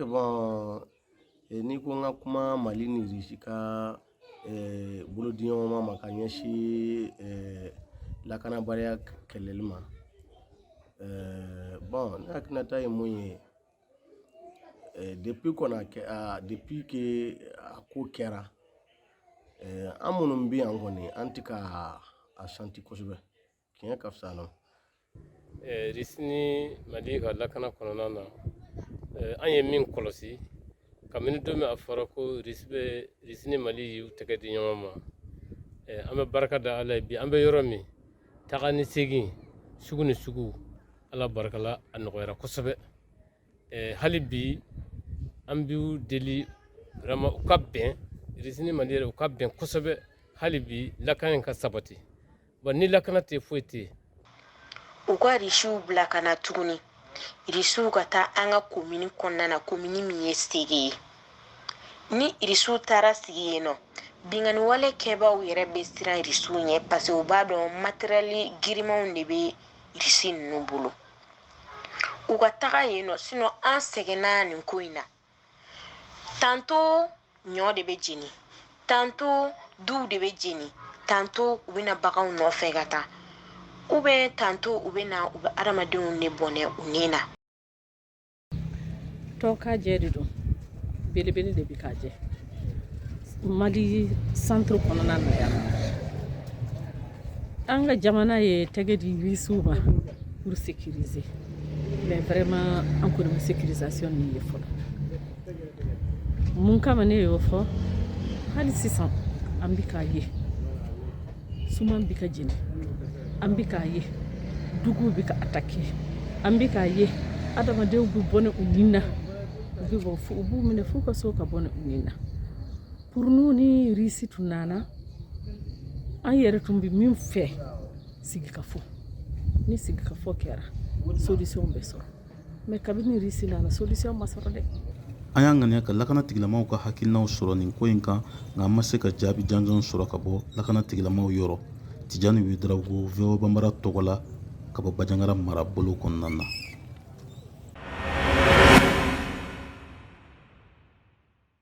bon ni ko nga kuma Mali ni Russi ka bolodiɲɔgɔn ma ka ɲɛsi lakanabaliya kɛlɛli ma. Bon ne hakilinata ye mun ye depuis que a ko kɛra an minnu bɛ yan kɔni an tɛ ka a santi kosɛbɛ tiɲɛ ka fisa la. Russi ni Mali ka lakana kɔnɔna na an ye min kɔlɔsi kabini don min a fɔra ko Russi ni Mali y'u tɛgɛ di ɲɔgɔn ma an bɛ barika da Ala ye bi an bɛ yɔrɔ min taga ni segin sugu ni sugu Ala barikala a nɔgɔyara kosɛbɛ. Hali bi an b'u deli vraiment u ka bɛn Russi ni Mali yɛrɛ u ka bɛn kosɛbɛ hali bi lakana in ka sabati. Bon ni lakana tɛ foyi tɛ u ka Russiw bila ka na tuguni Russiw ka taa an ka komini kɔnɔna na komini min ye Sege ye. Ni Russiw taara sigi yen nɔ bingani wale kɛbaaw yɛrɛ bɛ siran Russiw ɲɛ parce que u b'a dɔn matériel girimanw de bɛ Russi ninnu bolo. U ka taga yen nɔ sinon an sɛgɛnna nin ko in na. Tantôt ɲɔ de bɛ jeni, tantôt duw de bɛ jeni, tantôt u bɛna baganw nɔfɛ ka taa. Ou bien tantôt u bɛna u bɛ adamadenw ne bɔnɛ u ni na. To ka jɛ de don belebele de bi ka jɛ Mali centre kɔnɔna na yan. An ka jamana ye tɛgɛ di Russiw ma pour sécuriser mais vraiment an kɔni ma sécurisation ni ye fɔlɔ. Mun kama ne y'o fɔ hali sisan an bi k'a ye suman bi ka jeni an bi k'a ye duguw bi ka attaquer an bi k'a ye adamadenw bi bɔnɛ u ni na u b'u minɛ f'u ka so ka bɔnɛ u ni na. Pour nous ni Russi tun nana an yɛrɛ tun bi min fɛ sigikafɔ ni sigikafɔ kɛra solution bɛ sɔrɔ mais kabini Russi nana solution ma sɔrɔ dɛ. An y'an ŋaniya ka lakana tigilamaw ka hakilinaw sɔrɔ nin ko in kan nka an ma se ka jaabi janjan sɔrɔ ka bɔ lakana tigilamaw yɔrɔ. Tidiane Ouedraogo Ba VOA Bambara tɔgɔ la ka bɔ Bandiagara marabolo kɔnɔna na.